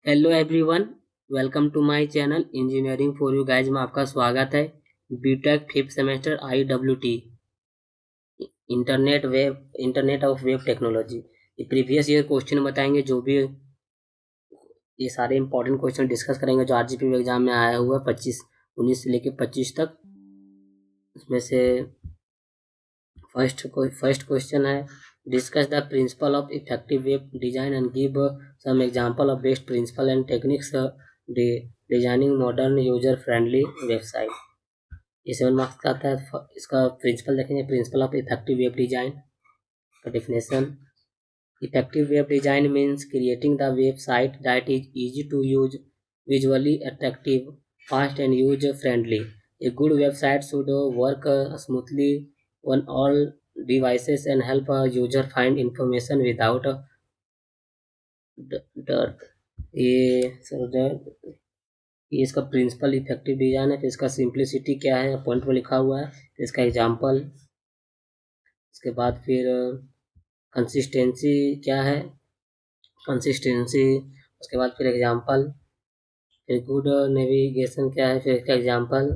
Hello everyone. Welcome to my channel engineering for you guys में आपका स्वागत है। BTech fifth semester IWT internet of web technology. ये previous year question बताएंगे, जो भी ये सारे इंपॉर्टेंट क्वेश्चन डिस्कस करेंगे जो RGP एग्जाम में आया हुआ है 2019 से लेकर 25 तक। उसमें से फर्स्ट क्वेश्चन है, discuss the principle of effective web design and give some example of best principle and techniques designing modern user friendly website. ये 7 मार्क्स का आता है। इसका प्रिंसिपल देखेंगे, principle of effective web design का definition. Effective web design means creating the website that is easy to use, visually attractive, fast and user friendly. A good website should work smoothly on all devices and help a user find information without dirt. ये इसका principal effective design है। फिर इसका simplicity क्या है, point में लिखा हुआ है। फिर इसका एग्जाम्पल, इसके बाद फिर कंसिस्टेंसी क्या है, कंसिस्टेंसी, उसके बाद फिर एग्जाम्पल, फिर गुड नेविगेशन क्या है, फिर इसका एग्जाम्पल,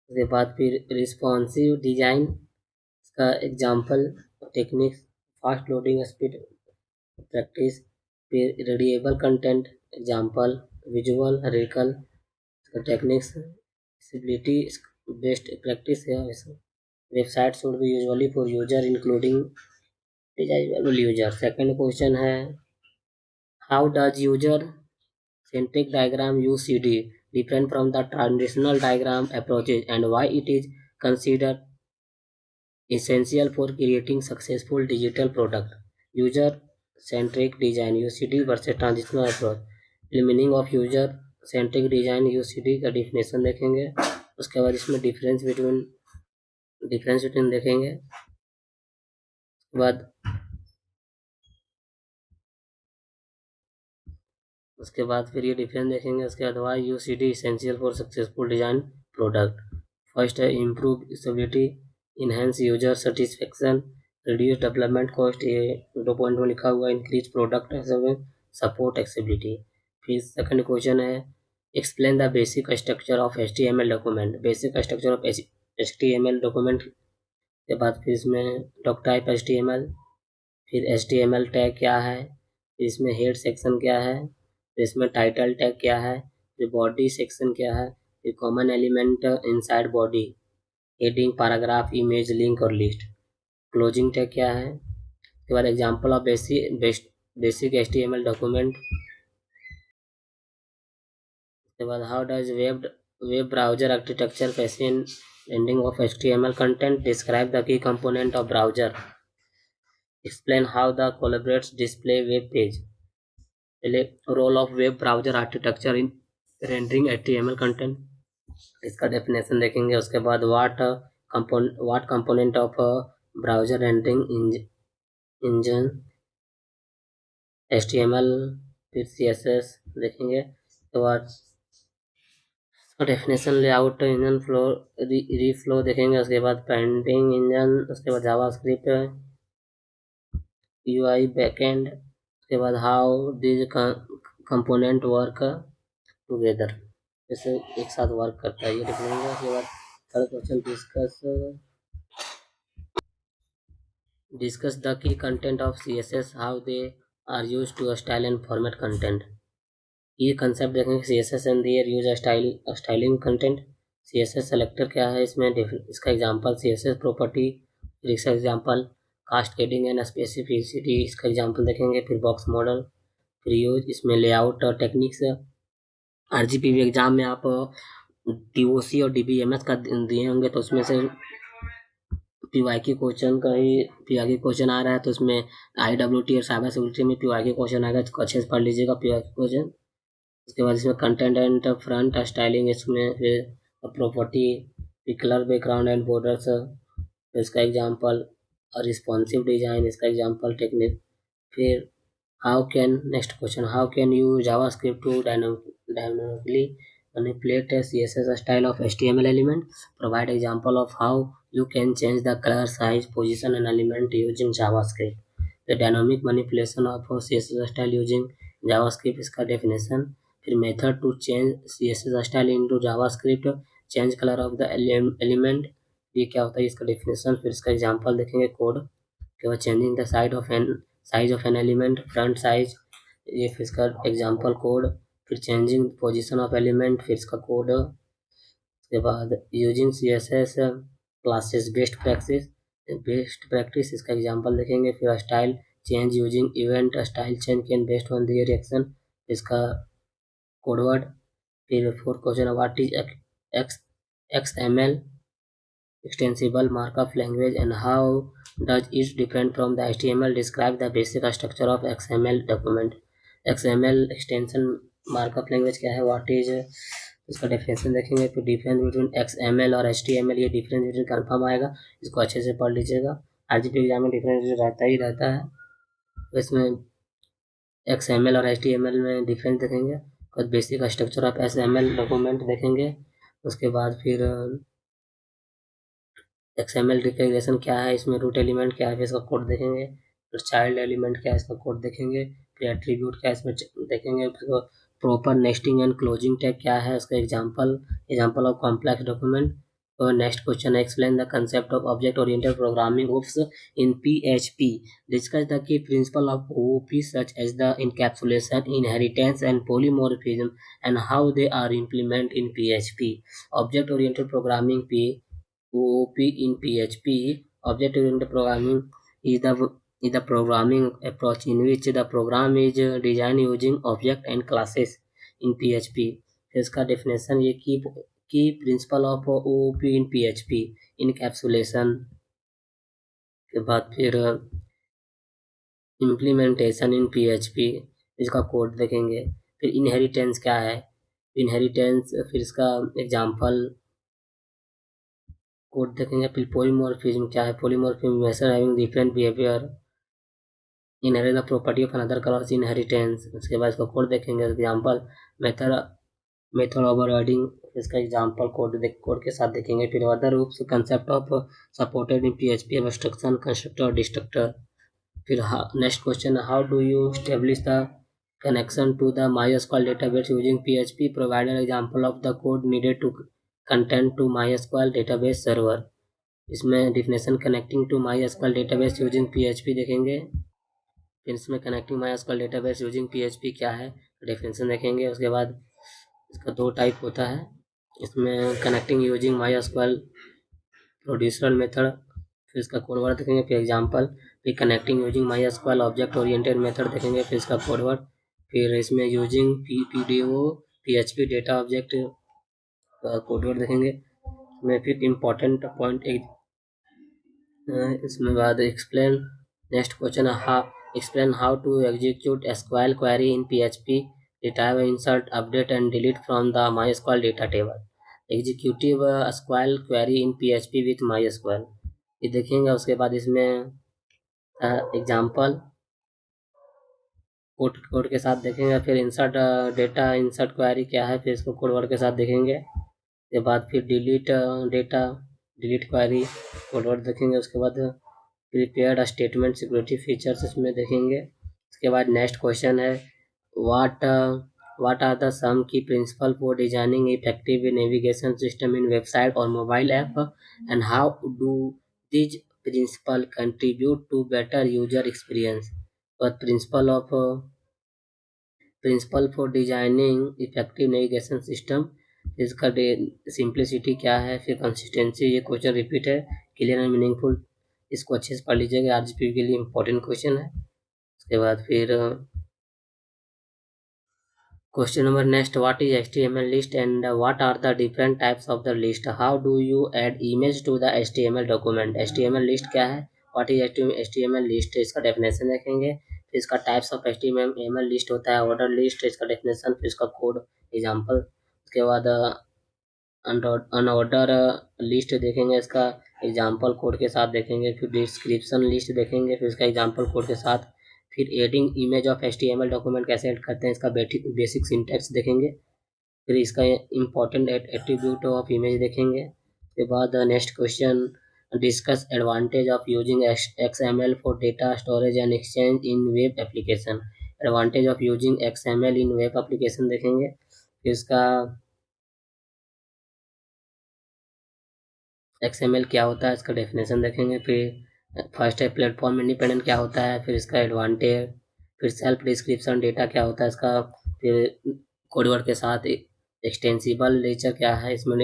उसके बाद फिर रिस्पॉन्सिव डिजाइन, इसका example, techniques, fast loading speed practice, फिर readable content example, visual recall techniques, accessibility based practice है। Website should be usually for user including desirable user. Second question है, how does user centric diagram UCD different from the traditional diagram approaches and why it is considered essential for creating successful digital product? User centric design UCD versus transitional approach। Meaning of user centric design UCD का definition देखेंगे। उसके बाद इसमें difference between देखेंगे। उसके बाद फिर ये डिफरेंस देखेंगे। उसके बाद why UCD essential for successful design product. First है improve usability, enhance user satisfaction, reduce development cost. ये 2 पॉइंट में लिखा हुआ है। Increase product support accessibility. फिर सेकंड क्वेश्चन है, explain the basic structure of HTML document. Basic structure of HTML document के बाद फिर इसमें डॉक टाइप HTML, फिर HTML टैग क्या है, फिर इसमें हेड सेक्शन क्या है, फिर इसमें टाइटल टैग क्या है, फिर बॉडी सेक्शन क्या है, फिर common element inside body, heading, paragraph, image, link और लिस्ट, क्लोजिंग टैग क्या है। उसके बाद example of basic HTML document. उसके बाद how does web browser architecture fashion ending of HTML content, describe the key component of browser, explain how the collaborates display web page। पहले role of web browser architecture in rendering HTML content, इसका definition देखेंगे। उसके बाद what component of browser rendering engine HTML, फिर CSS देखेंगे। उसके बाद definition, layout, engine flow, reflow देखेंगे। उसके बाद पेंटिंग इंजन, उसके बाद जावास्क्रिप्ट, UI बैकएंड। उसके बाद how this component work together, जैसे एक साथ वर्क करता है, ये देखेंगे। उसके बाद third question, discuss the key content of CSS, how they are use to style and format content. ये कंसेप्ट देखेंगे। CSS and their use styling content. CSS selector क्या है, इसमें इसका एग्जांपल CSS प्रॉपर्टी, फिर इसका एग्जांपल कास्केडिंग एंड स्पेसिफिसिटी, इसका example देखेंगे। फिर बॉक्स मॉडल, फिर यूज, इसमें लेआउट और टेक्निक्स। RGP एग्जाम में आप TOC और DBMS का दिए होंगे, तो उसमें से PYQ क्वेश्चन का ही PYQ क्वेश्चन आ रहा है, तो उसमें IWT और साइबर सिक्योरिटी में PYQ क्वेश्चन आएगा, तो अच्छे से पढ़ लीजिएगा PYQ क्वेश्चन। उसके बाद इसमें कंटेंट एंड फ्रंट स्टाइलिंग, इसमें फिर प्रॉपर्टी, फिर कलर, बैकग्राउंड एंड बॉर्डर्स, इसका एग्जांपल, और रिस्पॉन्सिव डिजाइन, इसका एग्जांपल, टेक्निक। फिर next question, how can you JavaScript to dynamically manipulate a CSS style of HTML element, provide example of how you can change the color, size, position and element using JavaScript। The dynamic manipulation of a CSS style using JavaScript इसका definition, फिर method to change CSS style into JavaScript, change colour of the element, ये क्या होता है इसका definition, फिर इसका example देखेंगे कोड के बाद changing the size of an element, front size, ये फिर इसका एग्जांपल कोड, फिर चेंजिंग पोजीशन ऑफ एलिमेंट, फिर इसका कोड, उसके बाद using CSS classes best practice इसका एग्जांपल देखेंगे, फिर style change using event, style change can based on their reaction, इसका कोडवर्ड, फिर fourth question what is XML extensible markup language and how does it different from the HTML, describe the basic structure of XML document, XML extension markup language क्या है, what is इसका definition देखेंगे, फिर difference between XML और HTML, ये difference between confirm आएगा, इसको अच्छे से पढ़ लीजिएगा, RGP एग्जाम में डिफरेंस रहता ही रहता है, तो इसमें XML और HTML में डिफरेंस देखेंगे, और basic structure of XML document देखेंगे, उसके बाद फिर XML डिक्लेरेशन क्या है, इसमें रूट एलिमेंट क्या है, फिर इसका कोड देखेंगे, फिर चाइल्ड एलिमेंट क्या है, इसका कोड देखेंगे, फिर एट्रीब्यूट क्या है इसमें देखेंगे, फिर proper nesting and closing tag क्या है, उसका एग्जांपल ऑफ कॉम्प्लेक्स डॉक्यूमेंट, और नेक्स्ट क्वेश्चन है explain the concept of object oriented programming oops in PHP, discuss the key principle of OOP such as the encapsulation, inheritance and polymorphism and how they are implement in PHP, object oriented programming OOP in PHP. Object-oriented programming is the programming approach in which the program is designed using object and classes in PHP. इसका definition ये की principle of OOP in PHP, encapsulation के बाद फिर implementation इन PHP, इसका code देखेंगे, फिर inheritance क्या है, इनहेरिटेंस फिर इसका एग्जांपल कोड देखेंगे, फिर पॉलीमॉर्फिज्म क्या है, polymorphism method having different behaviour, inherit the property of another classes, inheritance, उसके बाद इसका कोड देखेंगे, एग्जांपल मेथड ओवरराइडिंग, इसका एग्जांपल कोड के साथ देखेंगे, फिर other OOPs concept of supported in PHP abstraction, constructor और डिस्ट्रक्टर, फिर next question how do you establish the connection to the MySQL database using PHP, provide an example of the code needed to content to MySQL database server, इसमें definition connecting to MySQL database using PHP देखेंगे, फिर इसमें connecting MySQL database using PHP क्या है, definition देखेंगे, उसके बाद इसका दो टाइप होता है, इसमें connecting using MySQL procedural method, फिर इसका कोडवर्ड देखेंगे, फिर एग्जांपल, फिर connecting using MySQL object oriented method देखेंगे, फिर इसका कोडवर्ड, फिर इसमें using PDO PHP data object code word देखेंगे, इसमें फिर इम्पोर्टेंट पॉइंट इसमें बाद explain, next question explain how to execute SQL query in PHP, retrieve insert update and delete from the MySQL data table, executive SQL query in PHP with MySQL, ये देखेंगे, उसके बाद इसमें एग्जांपल कोड के साथ देखेंगे, फिर इंसर्ट क्वेरी क्या है, फिर इसको कोडवर्ड के साथ देखेंगे, उसके बाद फिर डिलीट क्वेरी कोडवर्ड देखेंगे, उसके बाद प्रिपेयर्ड स्टेटमेंट सिक्योरिटी फीचर्स इसमें देखेंगे, उसके बाद नेक्स्ट क्वेश्चन है what are the some key principle for designing effective navigation system in website और mobile app and how do this principle contribute to better user experience, और principle for designing effective navigation system, इसका simplicity क्या है, फिर consistency, ये question repeat है, clear and meaningful, इसको अच्छे से पढ़ लीजिएगा, RGP के लिए इंपॉर्टेंट क्वेश्चन है, उसके बाद फिर question number next what is HTML list and what are the different types of the list, how do you add image to the HTML document, HTML list क्या है, व्हाट इज HTML लिस्ट, इसका definition देखेंगे, फिर इसका types of HTML list होता है, order list, इसका definition, फिर इसका कोड एग्जांपल, उसके बाद अनऑर्डर लिस्ट देखेंगे, इसका एग्जांपल कोड के साथ देखेंगे, फिर डिस्क्रिप्शन लिस्ट देखेंगे, फिर इसका एग्जांपल कोड के साथ, फिर adding image of HTML document कैसे ऐड करते हैं, इसका बेसिक सिंटैक्स देखेंगे, फिर इसका इंपॉर्टेंट एट्रीब्यूट ऑफ इमेज देखेंगे, उसके बाद next question discuss advantage of using XML for data storage and exchange in web application, advantage of using XML in web application देखेंगे। फिर इसका XML क्या होता है, इसका डेफिनेशन देखेंगे। फिर फर्स्ट है प्लेटफॉर्म इंडिपेंडेंट क्या होता है, फिर इसका एडवांटेज, फिर सेल्फ डिस्क्रिप्शन डेटा क्या होता है इसका, फिर कोडवर्ड के साथ एक्सटेंसिबल नेचर क्या है इसमें,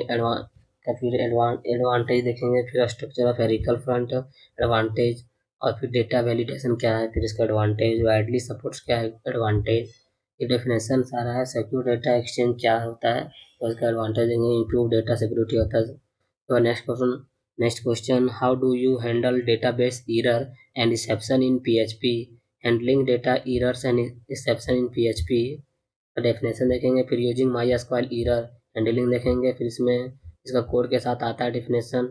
फिर एडवांटेज देखेंगे। फिर स्ट्रक्चर ऑफ हेरिकल फ्रंट एडवांटेज, और फिर डेटा वैलिडेशन क्या है, फिर इसका एडवांटेज, वाइडली सपोर्ट्स क्या है एडवांटेज, ये डेफिनेशन सारा है। सिक्योर डेटा एक्सचेंज क्या होता है और इसका एडवांटेज देंगे। इम्प्रूव डेटा सिक्योरिटी होता है। तो next question, how do you handle database error and exception in PHP? Handling data errors and exception in PHP का डेफिनेशन देखेंगे। फिर यूजिंग MySQL error हैंडलिंग देखेंगे। फिर इसमें इसका कोड के साथ आता है डेफिनेशन,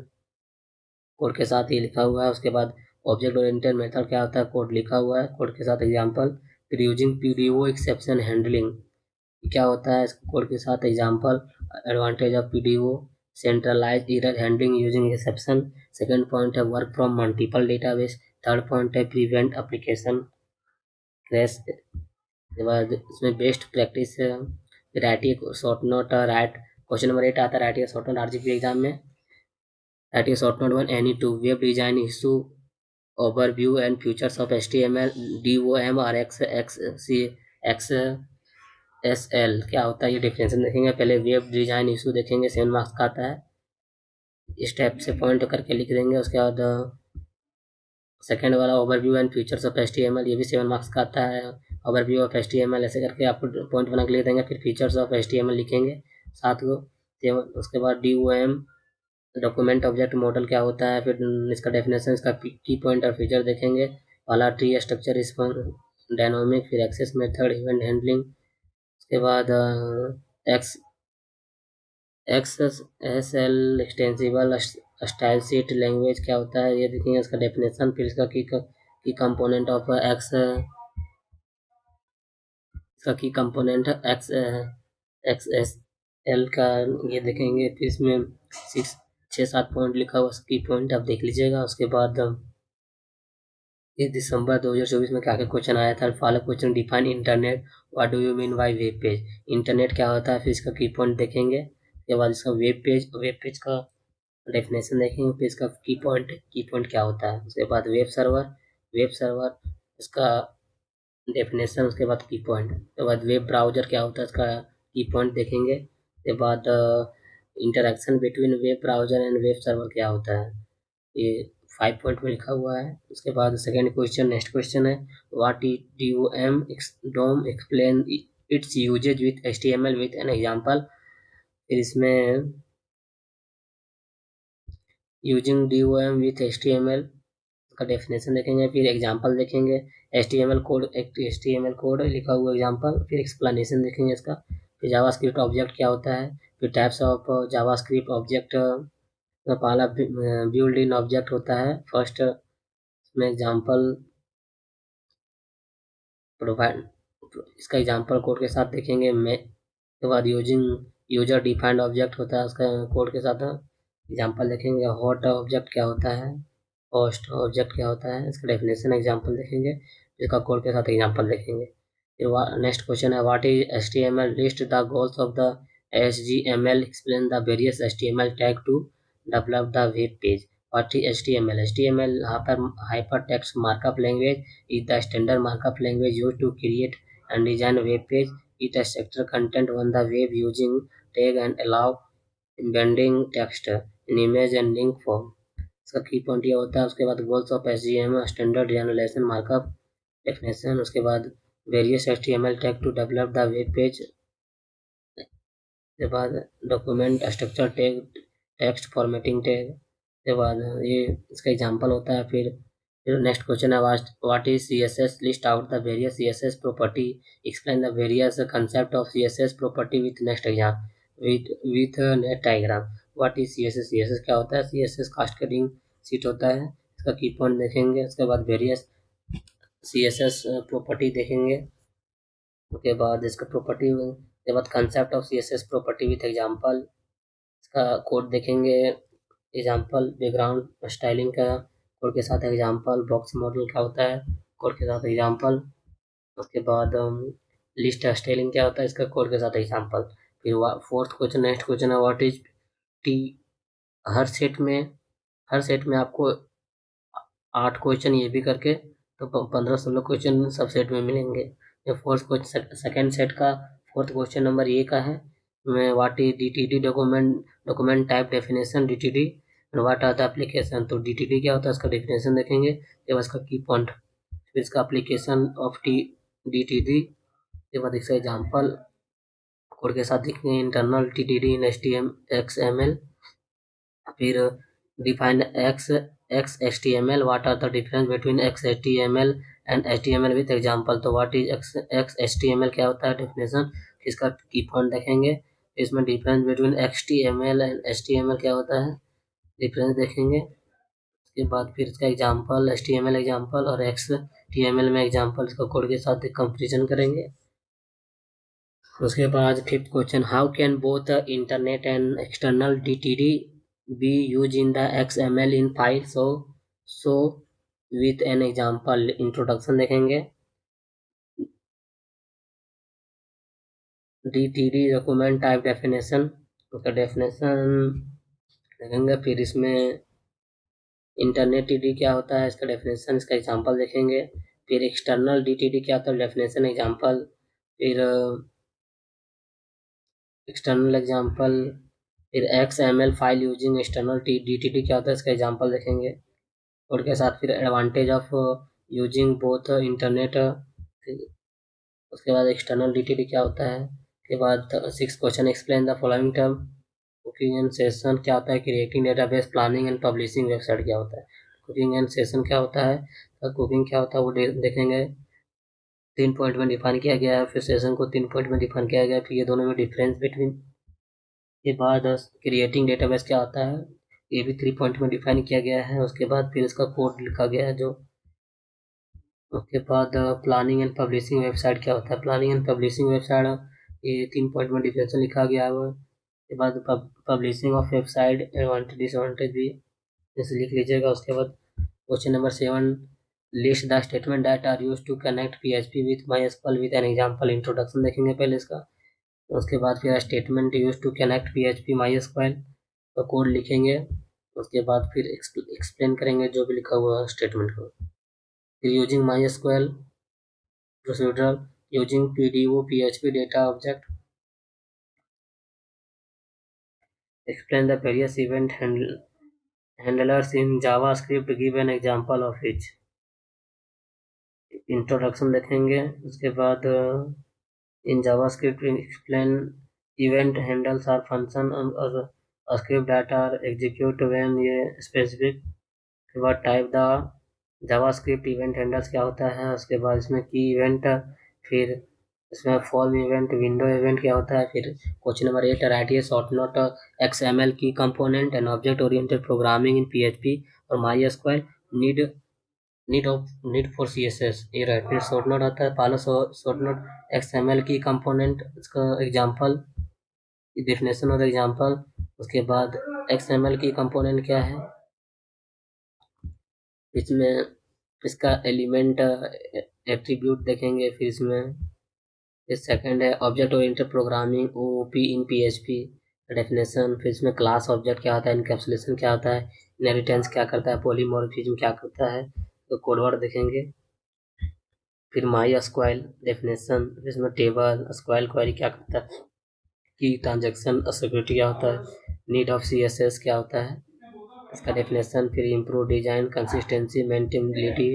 कोड के साथ ही लिखा हुआ है। उसके बाद ऑब्जेक्ट ओरिएंटेड मेथड क्या होता है, कोड लिखा हुआ है, कोड के साथ एग्जाम्पल। फिर यूजिंग PDO एक्सेप्शन हैंडलिंग क्या होता है, इसको कोड के साथ example. Advantage of PDO, centralize error handling using exception. Second point है work from multiple database. Third point है प्रिवेंट एप्लीकेशन क्रैश। के बाद इसमें बेस्ट प्रैक्टिस है write short note write. Question number 8 आता है write short note RGP exam में। Write short note 1 any two web design issue overview and features of HTML DOM और XSL क्या होता है, ये डिफरेंशिएशन देखेंगे। पहले वेब डिजाइन इशू देखेंगे, 7 मार्क्स का आता है, इस टाइप से पॉइंट करके लिख देंगे। उसके बाद सेकेंड वाला overview and features of HTML, ये भी 7 मार्क्स का आता है। ओवरव्यू ऑफ HTML ऐसे करके आपको पॉइंट बना के लिख देंगे। फिर फीचर्स ऑफ HTML लिखेंगे 7 को। उसके बाद DOM डॉक्यूमेंट ऑब्जेक्ट मॉडल क्या होता है, फिर इसका डेफिनेशन, इसका की पॉइंट और फीचर देखेंगे। वाला ट्री स्ट्रक्चर रिस्पॉन्स डायनामिक, फिर एक्सेस मेथड इवेंट हैंडलिंग। उसके बाद XSL extensible style sheet language क्या होता है, ये देखेंगे इसका डेफिनेशन। फिर इसका की कंपोनेंट ऑफ इसका की component x x S L का ये देखेंगे। फिर इसमें 6-7 पॉइंट लिखा हुआ, की पॉइंट आप देख लीजिएगा। उसके बाद 1 दिसंबर 2024 में क्या क्या क्वेश्चन आया था, follow question, define internet, what do you mean by web page. Internet क्या होता है, फिर इसका की पॉइंट देखेंगे। उसके बाद इसका वेब पेज का डेफिनेशन देखेंगे। फिर इसका की पॉइंट क्या होता है। उसके बाद वेब सर्वर इसका डेफिनेशन। उसके बाद की पॉइंट, उसके बाद वेब ब्राउजर क्या होता है, इसका की पॉइंट देखेंगे। उसके बाद interaction between web browser and web server क्या होता है, ये 5 पॉइंट में लिखा हुआ है। उसके बाद सेकेंड क्वेश्चन, नेक्स्ट क्वेश्चन है what is DOM explain its usages with HTML with an example. फिर इसमें यूजिंग DOM विथ HTML का डेफिनेशन देखेंगे। फिर एग्जाम्पल देखेंगे, HTML कोड लिखा हुआ एग्जाम्पल। फिर एक्सप्लेनेशन देखेंगे इसका। फिर जावास्क्रिप्ट ऑब्जेक्ट क्या होता है, फिर टाइप्स ऑफ जावास्क्रिप्ट ऑब्जेक्ट का पहला बिल्ड इन ऑब्जेक्ट होता है फर्स्ट, इसमें एग्जाम्पल प्रोवाइड, इसका एग्जाम्पल कोड के साथ देखेंगे। के बाद यूजर डिफाइंड ऑब्जेक्ट होता है, उसका कोड के साथ एग्जाम्पल देखेंगे। हॉट ऑब्जेक्ट क्या होता है, होस्ट ऑब्जेक्ट क्या होता है, इसका डेफिनेशन एग्जाम्पल देखेंगे। इसका कोड के साथ एग्जाम्पल देखेंगे। फिर नेक्स्ट क्वेश्चन है what is HTML, list the goals of the HTML, explain the various HTML tag to develop the web page. What is HTML? HTML hypertext markup language is the standard markup language used to create and design a web page. It structures content on the web using tag and allow embedding text in image and link form. इसका key point ये होता है। उसके बाद goals of HTML, standard generalization markup definition. उसके बाद various HTML tag to develop the web page. उसके बाद document structure tag, text formatting tag. उसके बाद ये इसका एग्जांपल होता है। फिर नेक्स्ट क्वेश्चन है what is CSS, list out the various CSS property, explain the various concept of CSS property with next exam with neat diagram. What is CSS क्या होता है, CSS कास्केडिंग शीट होता है, इसका की पॉइंट देखेंगे। उसके बाद वेरियस CSS प्रॉपर्टी देखेंगे। उसके बाद इसका प्रॉपर्टी के बाद concept of CSS property with example, इसका कोड देखेंगे। एग्जांपल बैकग्राउंड स्टाइलिंग का कोड के साथ एग्जांपल। बॉक्स मॉडल क्या होता है, कोड के साथ एग्जांपल। उसके बाद लिस्ट स्टाइलिंग क्या होता है, इसका कोड के साथ एग्जांपल। फिर फोर्थ क्वेश्चन, नेक्स्ट क्वेश्चन है what is T. Her set में आपको 8 क्वेश्चन ये भी करके तो 15-16 क्वेश्चन सब सेट में मिलेंगे। ये फोर्थ क्वेश्चन सेकेंड सेट का फोर्थ क्वेश्चन नंबर ये का है, मैं what is DTD document type definition DTD and what are the application. तो डीटीडी क्या होता है इसका डेफिनेशन देखेंगे, ये बाद इसका की पॉइंट, फिर इसका एप्लीकेशन ऑफ टी डीटीडी, के बाद इसका एग्जाम्पल कोड के साथ लिखेंगे internal TTD in H T M X M L. फिर define XHTML, what are the difference between XHTML and HTML with example. तो व्हाट इज XHTML क्या होता है डेफिनेशन, इसका की पॉइंट देखेंगे। इसमें difference between XHTML and HTML क्या होता है, डिफरेंस देखेंगे। उसके बाद फिर इसका एग्जांपल HTML एग्जांपल और XHTML में एग्जांपल, इसका कोड के साथ कंपेरिजन करेंगे। उसके बाद fifth question, how can both internet and external DTD be used in the XML in file। so with an example। Introduction देखेंगे, DTD डॉक्यूमेंट टाइप डेफिनेशन, उसका डेफिनेशन देखेंगे। फिर इसमें इंटरनेट DTD क्या होता है इसका डेफिनेशन, इसका एग्जांपल देखेंगे। फिर एक्सटर्नल DTD क्या होता है डेफिनेशन एग्जांपल। फिर एक्सटर्नल एग्जांपल। फिर XML file using external DTD क्या होता है इसका एग्जांपल देखेंगे। और के साथ फिर advantage of using both internet. उसके बाद एक्सटर्नल DTD क्या होता है। के बाद six question, explain the following term. Cooking and session क्या होता है, creating database, planning and publishing website क्या होता है। कुकिंग एंड सेशन क्या होता है, तो कुकिंग क्या होता है वो देखेंगे, 3 पॉइंट में डिफाइन किया गया है। फिर सेशन को 3 पॉइंट में डिफाइन किया गया है, फिर ये दोनों में डिफरेंस बिटवीन। के बाद क्रिएटिंग डेटाबेस क्या होता है, ये भी 3 पॉइंट में डिफाइन किया गया है। उसके बाद फिर इसका कोड लिखा गया है जो। उसके बाद प्लानिंग एंड पब्लिशिंग वेबसाइट क्या होता है, प्लानिंग एंड पब्लिशिंग वेबसाइट, ये 3 पॉइंट में डिफरेंशियल लिखा गया है। उसके बाद publishing of website advantage disadvantage भी जैसे लिख लीजिएगा। उसके बाद question number 7, list the statement that are use to connect PHP with MySQL with an example. Introduction देखेंगे पहले इसका। उसके बाद फिर statement use to connect PHP MySQL का कोड लिखेंगे। उसके बाद फिर एक्सप्लेन करेंगे जो भी लिखा हुआ है स्टेटमेंट को। फिर using MySQL procedural, using PDO PHP data object। Explain the various event handlers in JavaScript, give an example of each। Introduction देखेंगे। उसके बाद इन JavaScript explain event handlers are function और script that are execute when ये specific। उसके बाद type the JavaScript event handles क्या होता है। उसके बाद इसमें की इवेंट, फिर इसमें फॉर्म इवेंट, विंडो इवेंट क्या होता है। फिर question number 8, write a short note XML की component and object oriented programming in PHP और MySQL नीड फॉर CSS। ये राइट ए शॉर्ट नोट आता है, पहला शॉर्ट नोट XML की कंपोनेंट, इसका एग्जांपल, डेफिनेशन और एग्जांपल। उसके बाद XML की कंपोनेंट क्या है, इसमें इसका एलिमेंट एट्रीब्यूट देखेंगे। फिर इसमें सेकंड है ऑब्जेक्ट ओरिएंटेड प्रोग्रामिंग OOP इन PHP डेफिनेशन। फिर इसमें क्लास ऑब्जेक्ट क्या होता है, इनकैप्सुलेशन क्या होता है, इनहेरिटेंस क्या करता है, पॉलीमॉर्फिज्म क्या करता है, तो कोडवर्ड देखेंगे। फिर MySQL डेफिनेशन, इसमें टेबल SQL क्वेरी क्या करता है, की ट्रांजेक्शन सिक्योरिटी क्या होता है, नीड ऑफ CSS क्या होता है, इसका डेफिनेशन। फिर इम्प्रूव डिजाइन, कंसिस्टेंसी, मेंटेनेबिलिटी।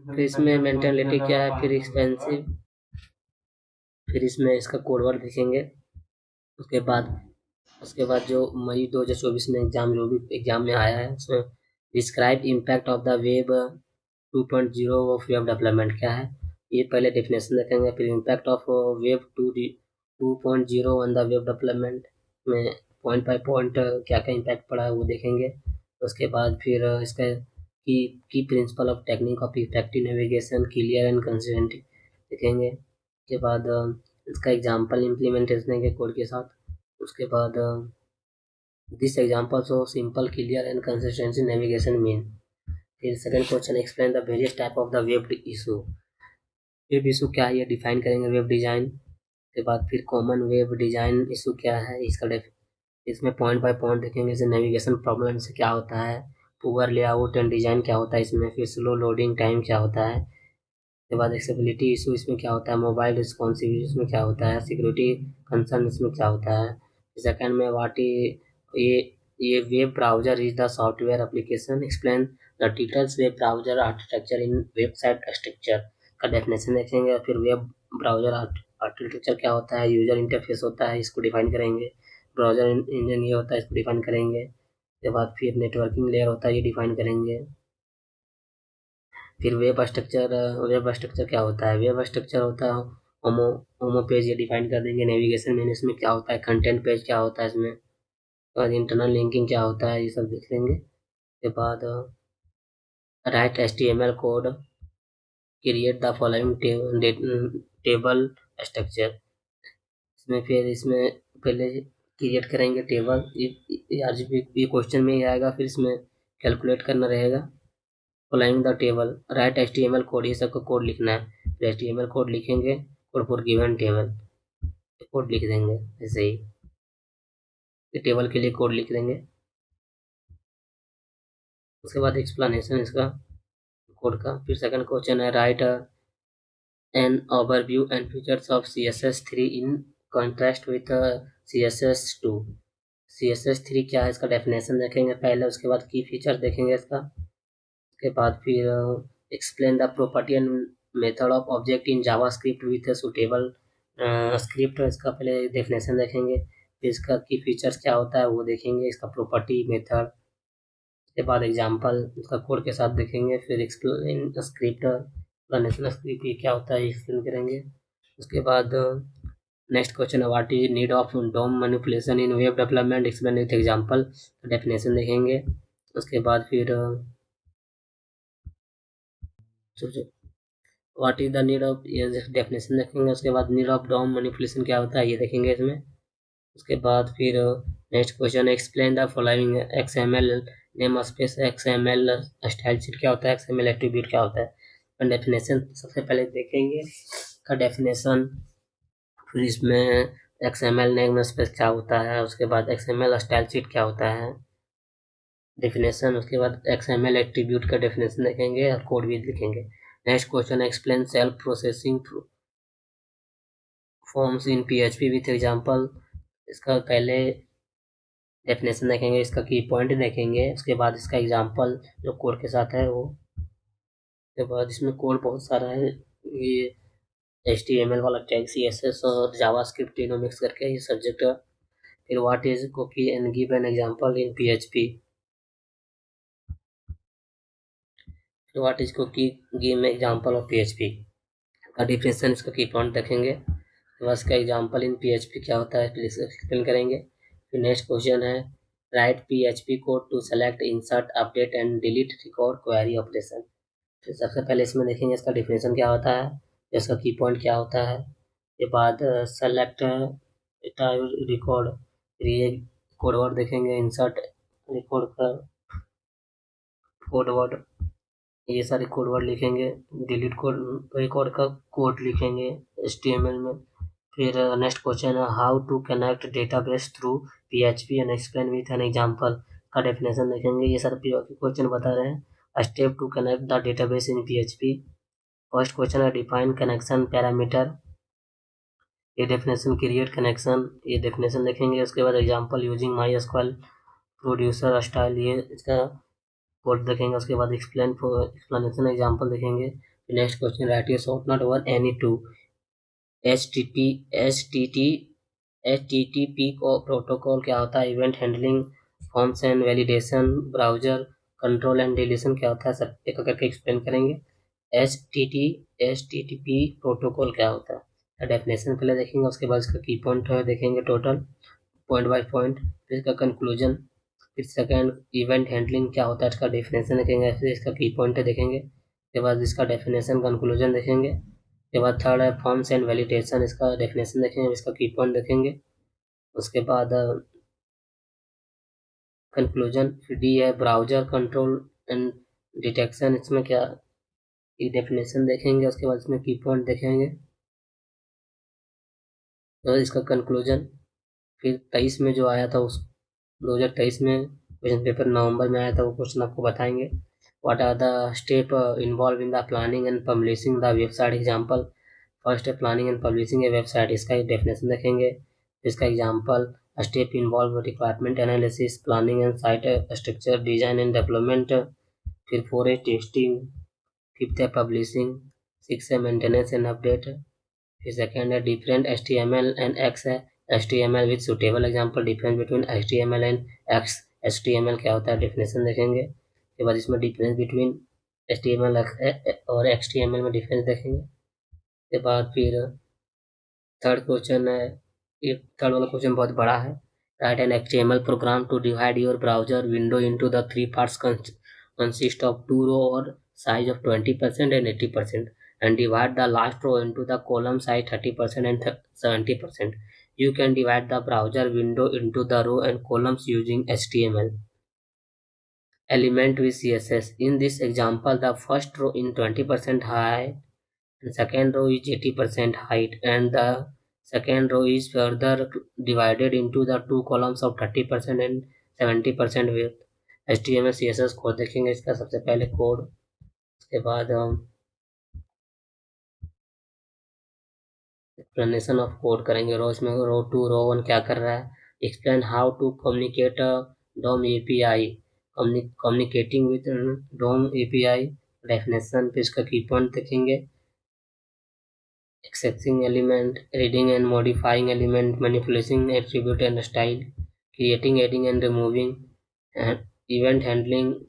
फिर इसमें मेंटेनेबिलिटी क्या है, फिर एक्सपेंसिव। फिर इसमें इसका कोडवर्ड लिखेंगे। उसके बाद जो मई 2024 में जो भी एग्जाम में आया है उसमें describe impact of the web 2.0 of web development क्या है, ये पहले डेफिनेशन देखेंगे। फिर impact of web 2.0 on the web development में पॉइंट बाय पॉइंट क्या क्या इम्पैक्ट पड़ा है वो देखेंगे। उसके बाद फिर इसका की principle of technique of effective navigation, clear and consistent देखेंगे। उसके बाद इसका एग्जांपल इम्प्लीमेंटेशन के कोड के साथ। उसके बाद this example so simple, clear and consistency navigation mean. फिर second question, explain the various type of the web issue. Web issue क्या है ये डिफाइन करेंगे वेब डिज़ाइन के बाद। फिर कॉमन वेब डिज़ाइन इशू क्या है इसका इसमें पॉइंट बाय पॉइंट देखेंगे। जैसे नेविगेशन प्रॉब्लम से क्या होता है, पुअर लेआउट एंड डिज़ाइन क्या होता है इसमें, फिर स्लो लोडिंग टाइम क्या होता है, उसके बाद एक्सेसिबिलिटी इशू इसमें क्या होता है, मोबाइल रिस्पॉन्सिविटी इसमें क्या होता है, सिक्योरिटी कंसर्न इसमें क्या होता है। सेकंड में ये ये web browser is the software application explain the details web browser architecture in website structure का डेफिनेशन देखेंगे। फिर वेब ब्राउजर आर्किटेक्चर क्या होता है, यूजर इंटरफेस होता है इसको डिफाइन करेंगे। ब्राउजर इंजन ये होता है इसको डिफाइन करेंगे। उसके बाद फिर नेटवर्किंग लेयर होता है ये डिफाइन करेंगे। फिर वेब स्ट्रक्चर क्या होता है, वेब स्ट्रक्चर होता है होमो होमो पेज ये डिफाइन कर देंगे। नेविगेशन मेन्यू इसमें क्या होता है, कंटेंट पेज क्या होता है इसमें, और इंटरनल लिंकिंग क्या होता है ये सब देख लेंगे। उसके बाद right HTML code create the following table structure इसमें। फिर इसमें पहले क्रिएट करेंगे टेबल, ये क्वेश्चन में ही आएगा। फिर इसमें कैलकुलेट करना रहेगा। Following the table right HTML code, ये सबका कोड लिखना है। फिर HTML कोड लिखेंगे और फॉर गिवन टेबल कोड लिख देंगे ऐसे ही, टेबल के लिए कोड लिख देंगे। उसके बाद एक्सप्लेनेशन इसका कोड का। फिर सेकंड क्वेश्चन है write an overview and features of CSS3 in contrast with CSS2। CSS3 क्या है इसका डेफिनेशन देखेंगे पहले, उसके बाद की फीचर देखेंगे इसका। उसके बाद फिर explain the property and method of object in JavaScript with suitable script, इसका पहले डेफिनेशन देखेंगे। फिर इसका की फीचर्स क्या होता है वो देखेंगे, इसका प्रॉपर्टी मेथड। उसके बाद एग्जांपल उसका कोड के साथ देखेंगे। फिर एक्सप्लेन स्क्रिप्ट, एक्सप्लेनेशन स्क्रिप्ट ये क्या होता है एक्सप्लेन करेंगे। उसके बाद नेक्स्ट क्वेश्चन है what is need of DOM manipulation in web development explain with example, definition देखेंगे। उसके बाद फिर what is the need of, ये डेफिनेशन देखेंगे। उसके बाद नीड ऑफ डोम मैनिपुलेशन क्या होता है ये देखेंगे इसमें। उसके बाद फिर next question explain the following XML name space, XML style sheet क्या होता है, XML एट्रीब्यूट क्या होता है। डेफिनेशन सबसे पहले देखेंगे का डेफिनेशन। फिर इसमें XML नेम स्पेस क्या होता है, उसके बाद XML स्टाइल शीट क्या होता है डेफिनेशन। उसके बाद XML एट्रीब्यूट का डेफिनेशन देखेंगे और कोड भी लिखेंगे। Next question explain self processing forms in PHP with example, इसका पहले डेफिनेशन देखेंगे, इसका की पॉइंट देखेंगे। उसके बाद इसका एग्जांपल जो कोड के साथ है वो। उसके बाद इसमें कोड बहुत सारा है, ये HTML वाला टैग CSS और जावास्क्रिप्ट तीनों मिक्स करके ये सब्जेक्ट है। फिर what is cookie and give an example in PHP। फिर what is cookie give an example of PHP का डिफिनेशन, इसका की पॉइंट देखेंगे। फिर इसका एग्जांपल इन PHP क्या होता है एक्सप्लेन करेंगे। फिर नेक्स्ट क्वेश्चन है write PHP code to select insert update and delete record query operation. फिर सबसे पहले इसमें देखेंगे इसका डिफिनेशन क्या होता है, इसका की पॉइंट क्या होता है। के बाद सेलेक्ट रिकॉर्ड, फिर ये कोड वर्ड देखेंगे इंसर्ट रिकॉर्ड का कोड वर्ड, ये सारे कोड वर्ड लिखेंगे। डिलीट कोड रिकॉर्ड का कोड लिखेंगे HTML में। फिर नेक्स्ट क्वेश्चन है how to connect database through PHP and explain with an example का डेफिनेशन देखेंगे। ये सारे क्वेश्चन बता रहे हैं step to connect the database in PHP। First question है डिफाइन कनेक्शन पैरामीटर, ये डेफिनेशन क्रिएट कनेक्शन, ये डेफिनेशन देखेंगे। उसके बाद example using MySQL producer style, ये इसका कोड देखेंगे। उसके बाद एक्सप्लेनेशन एग्जांपल देखेंगे। Next question right a short note over any two HTTP protocol क्या होता है, event handling, forms and validation, browser control and deletion क्या होता है, सब एक करके एक्सप्लेन करेंगे। HTTP प्रोटोकॉल क्या होता है डेफिनेशन पहले देखेंगे। उसके बाद इसका की पॉइंट देखेंगे टोटल पॉइंट बाय पॉइंट। फिर इसका कंक्लूजन। फिर सेकंड इवेंट हैंडलिंग क्या होता है इसका डेफिनेशन देखेंगे। फिर इसका की पॉइंट देखेंगे। उसके बाद इसका डेफिनेशन कंक्लूजन देखेंगे। उसके बाद थर्ड है फॉर्म्स एंड वैलिडेशन, इसका डेफिनेशन देखेंगे, इसका की पॉइंट देखेंगे। उसके बाद कंक्लूजन। फिर डी है ब्राउजर कंट्रोल एंड डिटेक्शन, इसमें क्या एक डेफिनेशन देखेंगे, उसके बाद इसमें की पॉइंट देखेंगे और इसका कंक्लूजन। फिर 23 में जो आया था उस 2023 में क्वेश्चन पेपर नवंबर में आया था, वो क्वेश्चन आपको बताएंगे। What are the step involve in the planning and publishing the website example. First है planning and publishing a website, इसका एक डेफिनेशन देखेंगे। इसका example, step involve requirement analysis, planning and site structure, design and development. फिर 4 है testing. 5th है publishing. 6 है maintenance and update. फिर सेकेंड है डिफरेंट HTML एंड एक्स है। HTML with suitable example, difference between HTML and x. HTML क्या होता है, डेफिनेशन देखेंगे। उसके बाद इसमें डिफरेंस बिटवीन HTML और XTML में डिफरेंस देखेंगे। उसके बाद फिर थर्ड क्वेश्चन है, ये थर्ड वाला क्वेश्चन बहुत बड़ा है। Write an HTML program to divide your browser window into the 3 parts consist of 2 row or size of 20% and 80%, and divide the last row into the column size 30% and 70%. You can divide the browser window into the row and columns using HTML element with CSS. In this example, the first row is 20% height and second row is 80% height, and the second row is further divided into the two columns of 30% and 70% width. HTML CSS code देखेंगे इसका सबसे पहले code. उसके बाद हम explanation of code करेंगे। रो इसमें रो 2 रो 1 क्या कर रहा है, explain how to communicate DOM API, communicating with DOM API। Definition पे इसका की पॉइंट देखेंगे। accessing element, reading and modifying element, manipulating attribute and style, creating, adding and removing, and event handling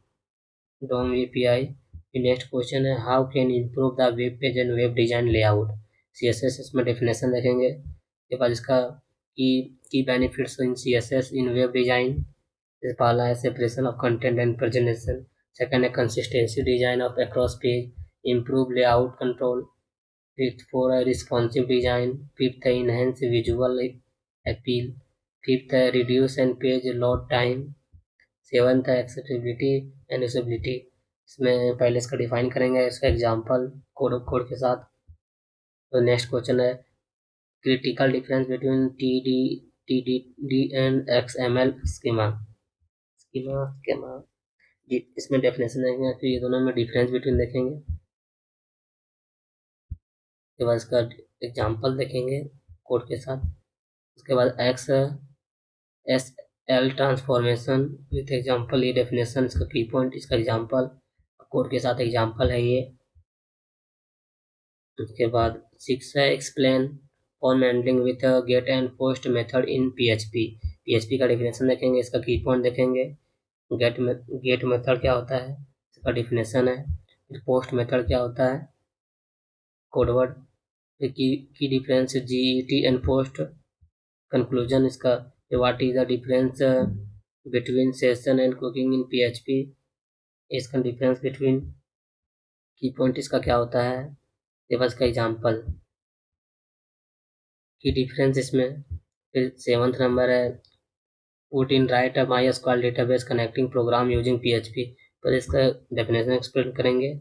DOM API। The next question है how can improve the web page and web design layout। CSS इसमें definition देखेंगे। उसके बाद इसका की benefits in CSS in web design. पहला है separation of content and presentation. Second है consistency design of across page, improve layout control. Fifth, for a responsive design. Fifth, enhance visual appeal. Fifth, reduce and page load time. Seventh, accessibility and usability। इसमें पहले इसका define करेंगे, इसका example code के साथ। तो next question है critical difference between TDD and XML schema. Schema इसमें डेफिनेशन देखेंगे, फिर ये दोनों में डिफरेंस बिटवीन देखेंगे। उसके बाद इसका एग्जांपल देखेंगे कोड के साथ। उसके बाद XSL ट्रांसफॉर्मेशन विथ एग्जांपल, ये डेफिनेशन इसका की पॉइंट, इसका एग्जांपल कोड के साथ एग्जांपल है ये। उसके बाद 6 है explain form handling with get and post method in PHP का डेफिनेशन देखेंगे, इसका की पॉइंट देखेंगे। गेट मेथड क्या होता है, इसका डेफिनेशन है। पोस्ट मेथड क्या होता है, codeword. Key difference GET and post. Conclusion इसका, what is the difference between session and cooking in PHP। इसका डिफरेंस बिटवीन की पॉइंट इसका क्या होता है, ये बस का एग्जांपल की डिफरेंस इसमें। फिर 7th नंबर है put in write MySQL database connecting program using PHP, पर इसका डेफिनेशन एक्सप्लेन करेंगे।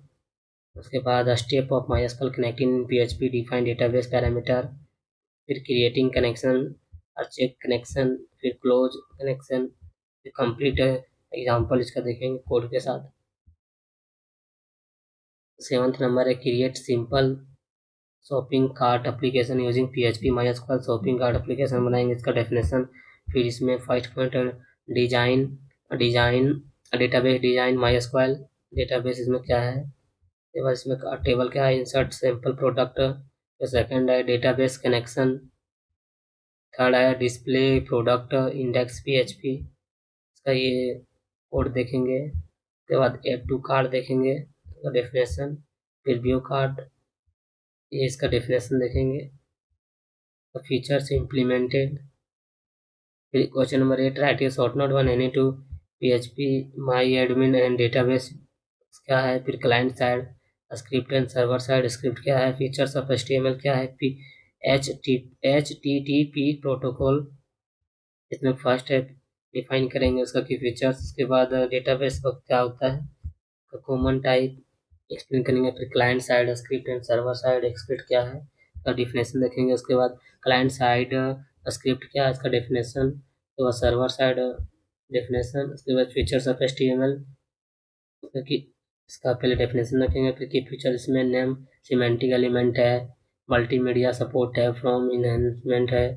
उसके बाद step of MySQL connecting in PHP, define database parameter, फिर क्रिएटिंग कनेक्शन और चेक कनेक्शन, फिर क्लोज कनेक्शन, फिर कंप्लीट एग्जांपल इसका देखेंगे कोड के साथ। 7th नंबर है create simple shopping cart application using PHP MySQL, shopping cart application बनाएंगे, इसका डेफिनेशन। फिर इसमें first point design design database design MySQL database इसमें क्या है, इसमें टेबल क्या है, इंसर्ट सैम्पल प्रोडक्ट। सेकंड है डेटाबेस कनेक्शन। थर्ड है डिस्प्ले प्रोडक्ट इंडेक्स PHP, इसका ये कोड देखेंगे। उसके बाद ऐड टू कार्ड देखेंगे, इसका डेफिनेशन। फिर व्यू कार्ड, ये इसका डेफिनेशन देखेंगे। Features implemented. फिर question number 8 write a short note one any two PHP my admin and database क्या है। फिर client side script and server side script क्या है। फीचर्स ऑफ HTML क्या है। HTTP प्रोटोकॉल, इसमें फर्स्ट है डिफाइन करेंगे उसका की फीचर्स। उसके बाद डेटाबेस क्या होता है, कॉमन टाइप, एक्सप्लेन करेंगे। फिर client side script and server side script क्या है इसका डिफिनेशन देखेंगे। उसके बाद क्लाइंट साइड स्क्रिप्ट क्या है इसका डेफिनेशन, उसके बाद सर्वर साइड डेफिनेशन, उसके बाद फीचर्स ऑफ HTML कि इसका पहले डेफिनेशन रखेंगे। फिर की फीचर इसमें नेम सिमेंटिक एलिमेंट है, मल्टीमीडिया सपोर्ट है, फ्रॉम इन्हेंसमेंट है,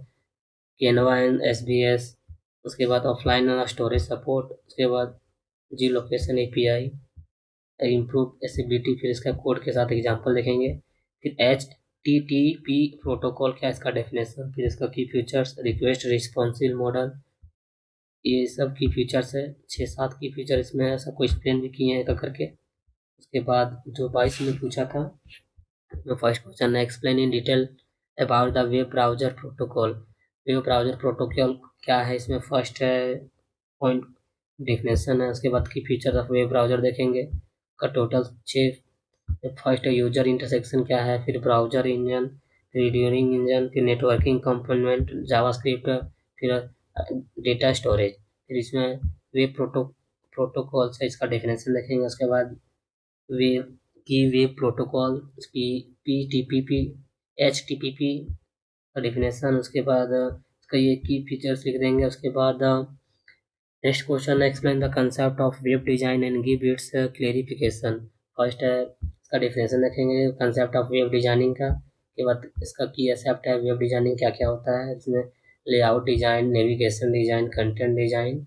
कैनवा एंड SBS, उसके बाद ऑफलाइन स्टोरेज सपोर्ट, उसके बाद जी लोकेशन API, इम्प्रूव एसिबिलिटी। फिर इसका कोड के साथ एग्जांपल देखेंगे। फिर HTTP प्रोटोकॉल क्या है इसका डेफिनेशन, फिर इसका की फीचर्स, रिक्वेस्ट रिस्पॉन्सिव मॉडल, ये सब की फीचर्स है। 6-7 की फीचर इसमें है, सबको एक्सप्लेन भी किए हैं एक करके। उसके बाद जो 22 में पूछा था, तो फर्स्ट क्वेश्चन है explain in detail about the web browser protocol. Web browser protocol क्या है इसमें फर्स्ट है पॉइंट डेफिनेशन है। उसके बाद की फीचर ऑफ वेब ब्राउजर देखेंगे का टोटल 6। फर्स्ट है यूजर इंटरसेक्शन क्या है, फिर ब्राउजर इंजन, फिर रीड्यूरिंग इंजन, फिर नेटवर्किंग कंपोनेंट, जावास्क्रिप्ट, फिर डेटा स्टोरेज। फिर इसमें वेब प्रोटोकॉल से इसका डेफिनेशन देखेंगे। उसके बाद वेब की वेब प्रोटोकॉल PTPP HTTP का डेफिनेशन। उसके बाद इसका ये की फीचर्स लिख देंगे। उसके बाद next question explain the concept of web design and give its clarification. First है इसका डेफिनेशन रखेंगे कंसेप्ट ऑफ वेब डिजाइनिंग का, के बाद इसका की एक्सेप्ट है वेब डिजाइनिंग क्या क्या होता है इसमें, layout design, navigation design, content design.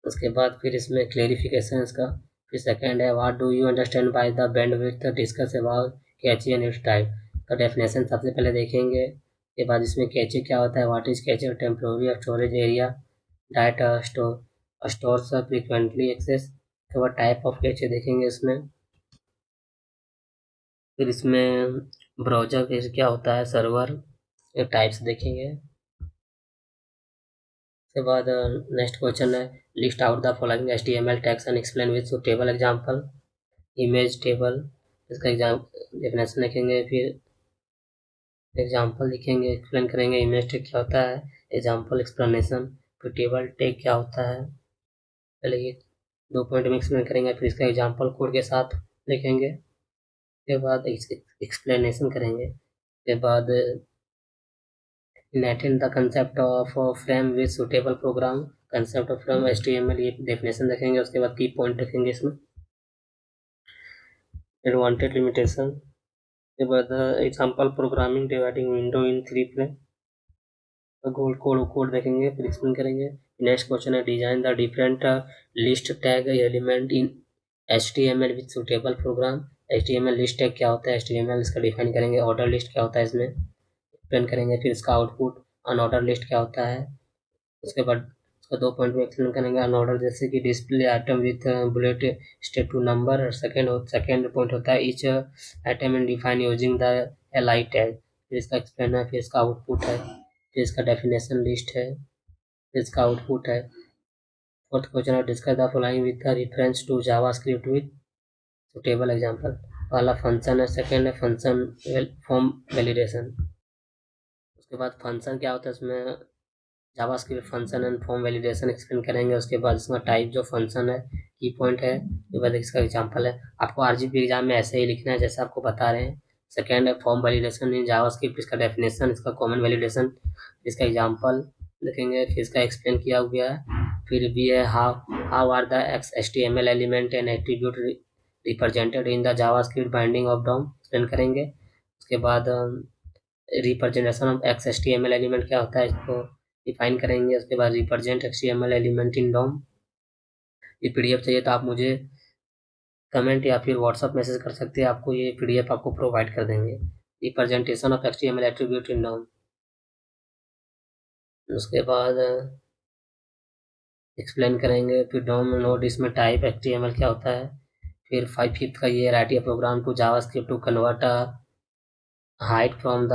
उसके बाद फिर इसमें क्लेरिफिकेशन इसका। फिर सेकंड है what do you understand by the bandwidth, discuss about Kainchi and it's type का डेफिनेशन सबसे पहले देखेंगे। के बाद इसमें कैची क्या होता है, what is cache, temporary storage area, data stores frequently access. के बाद टाइप ऑफ कैची देखेंगे इसमें। फिर इसमें ब्राउजर कैसे क्या होता है, सर्वर, ये टाइप्स देखेंगे। उसके बाद नेक्स्ट क्वेश्चन है list out the following HTML tags and explain with suitable example. Image table, इसका एग्जाम डेफिनेशन लिखेंगे, फिर एग्जांपल लिखेंगे, एक्सप्लेन करेंगे इमेज टैग क्या होता है, एग्जांपल एक्सप्लेनेशन। फिर टेबल टैग क्या होता है, पहले ये 2 पॉइंट में एक्सप्लेन करेंगे, फिर इसका एग्जांपल कोड के साथ लिखेंगे। उसके बाद एक्सप्लेनेशन करेंगे। उसके बाद inherited the concept of frame with suitable program, concept of frame HTML, ये डेफिनेशन रखेंगे। उसके बाद की पॉइंट रखेंगे इसमें, एडवांटेड लिमिटेशन। उसके बाद example programming dividing window in 3 frame, gold code देखेंगे, फिर एक्सप्लेन करेंगे। नेक्स्ट क्वेश्चन है design the different list tag element in HTML with suitable program. HTML list tag क्या होता है, HTML इसका डिफाइन करेंगे। ऑर्डर लिस्ट क्या होता है इसमें एक्सप्लेन करेंगे। फिर इसका आउटपुट अनऑर्डर लिस्ट क्या होता है। उसके बाद उसका 2 पॉइंट में एक्सप्लेन करेंगे। अनऑर्डर जैसे कि display item with bullet step to number. और सेकेंड पॉइंट होता है each item in define using the LI tag, फिर इसका एक्सप्लेन है। फिर इसका आउटपुट है, फिर इसका डेफिनेशन लिस्ट है, फिर इसका आउटपुट है। फोर्थ क्वेश्चन है discuss the following with the reference to JavaScript with suitable example. पहला फंक्शन है, सेकेंड है फंक्शन फॉर्म वैलिडेशन। उसके बाद फंक्शन क्या होता है इसमें, JavaScript function and form validation explain करेंगे। उसके बाद इसका टाइप जो फंक्शन है, की पॉइंट है, उसके बाद इसका एग्जांपल है। आपको RGP एग्जाम में ऐसे ही लिखना है जैसे आपको बता रहे हैं। सेकेंड है फॉर्म वैलिडेशन इन जावास्क्रिप्ट, इसका डेफिनेशन, इसका कॉमन वैलिडेशन, इसका एग्जांपल लिखेंगे, फिर इसका एक्सप्लेन किया हुआ है। फिर भी है how how are the HTML element and attribute represented in the JavaScript binding of DOM, explain करेंगे। उसके बाद रिप्रेजेंटेशन ऑफ XHTML एलिमेंट क्या होता है इसको डिफाइन करेंगे। उसके बाद represent HTML element in DOM. ये PDF चाहिए तो आप मुझे कमेंट या फिर व्हाट्सअप मैसेज कर सकते हैं, आपको ये PDF आपको प्रोवाइड कर देंगे। Representation of HTML attribute in DOM. उसके बाद एक्सप्लेन करेंगे। फिर डॉम नोड, इसमें टाइप HTML क्या होता है। फिर 5th का ये write a program to JavaScript to convert height from the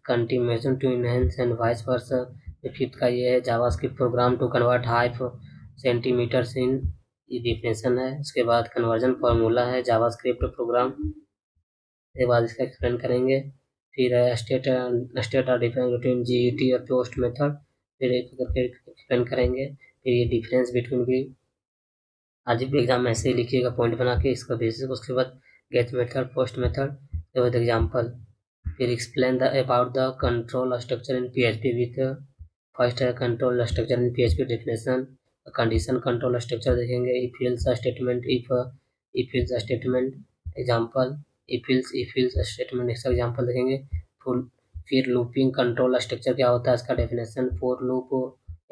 continuation to inches and vice versa. Fifth का ये है JavaScript program to convert height centimetres in, ये डिफिनेशन है। उसके बाद कन्वर्जन फार्मूला है जावास्क्रिप्ट प्रोग्राम, उसके बाद इसका एक्सप्लेन करेंगे। फिर स्टेट स्टेट और डिफरेंस बिटवीन GET और पोस्ट मेथड, फिर एक करके एक्सप्लेन करेंगे। फिर ये डिफरेंस बिटवीन भी आज भी एग्जाम में ऐसे ही लिखिएगा पॉइंट बना के, इसका बेसिक, उसके बाद गेट मेथड, पोस्ट मेथड, उसके बाद एग्जाम्पल, फिर explain the about the control structure in PHP with first है control structure in PHP definition, condition control structure देखेंगे, if else statement, if else statement example, if else statement इसका example देखेंगे, full, फिर looping control structure क्या होता है इसका definition, for loop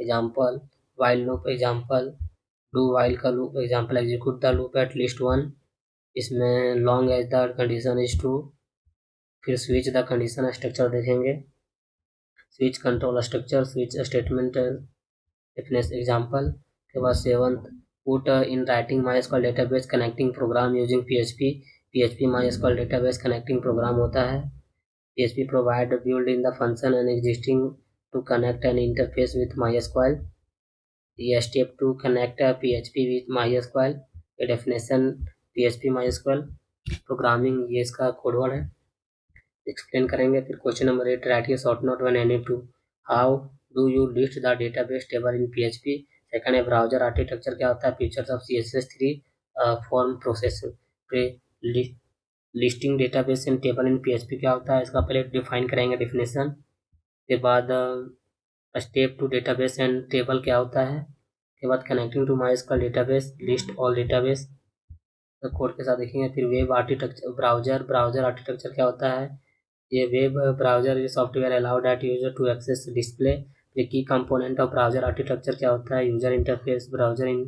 example, while loop example, do while का loop example, execute the loop at least one, इसमें long as the condition is true, फिर स्विच द कंडीशन स्ट्रक्चर देखेंगे, switch control structure, switch statement difference example, के बाद seventh, put in writing MySQL database connecting program using PHP MySQL database connecting program होता है, PHP provide build in the function and existing to connect an interface with MySQL, ये step to connect PHP with MySQL, ये definition PHP MySQL programming, ये इसका code word है, explain करेंगे। फिर question number 8, write a short note when any two, how do you list the database table in PHP, second है browser architecture क्या होता है, features of CSS3 form processing, फिर listing database in table in PHP क्या होता है इसका पहले डिफाइन करेंगे डेफिनेशन, के बाद step to database and table क्या होता है, के बाद connecting to MySQL database, list all database code के साथ देखेंगे, फिर वेब आर्किटेक्चर, ब्राउजर आर्किटेक्चर क्या होता है, ये वेब ब्राउजर ये software allow that user to access display, ये key component of browser architecture क्या होता है, यूजर इंटरफेस ब्राउजर इन,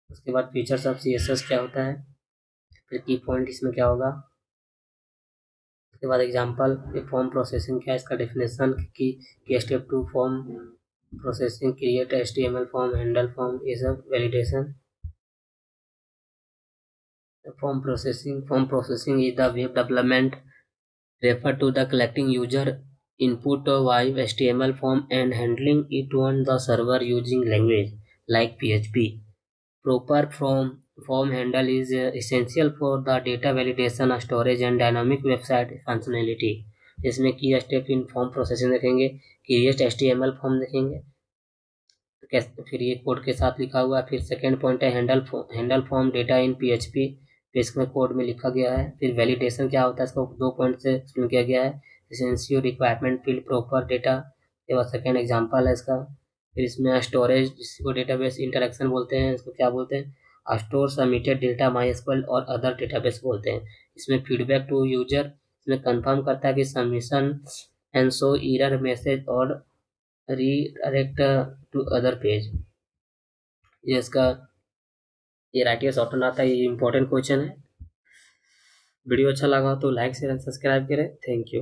उसके बाद फीचर्स ऑफ CSS क्या होता है, फिर की पॉइंट इसमें क्या होगा, उसके बाद एग्जांपल, फॉर्म प्रोसेसिंग क्या है इसका definition, key step to form processing, create HTML form, handle form, ये सब validation, form processing is the web development refer to the collecting user input via HTML form and handling it on the server using language like PHP. Proper form handle is essential for the data validation, storage and dynamic website functionality. इसमें की step in form processing देखेंगे, create HTML form देखेंगे, फिर ये code के साथ लिखा हुआ है, फिर सेकेंड पॉइंट है हैंडल फॉर्म डेटा इन PHP, इसमें कोड में लिखा गया है, फिर वैलिडेशन क्या होता है इसको 2 पॉइंट से एक्सप्लेन किया गया है, essential requirement field proper data, ये बाद सेकेंड एग्जांपल है इसका, फिर इसमें स्टोरेज जिसको डेटाबेस इंटरेक्शन बोलते हैं, इसको क्या बोलते हैं, स्टोर सबमिटेड डेटा MySQL और अदर डेटाबेस बोलते हैं, इसमें फीडबैक टू यूजर, इसमें कंफर्म करता है कि submission and show error message और रीडायरेक्ट टू अदर पेज, ये इसका ये राइटिंग सॉफ्टवेयर आता है, ये इंपॉर्टेंट क्वेश्चन है। वीडियो अच्छा लगा तो लाइक शेयर एंड सब्सक्राइब करें। Thank you.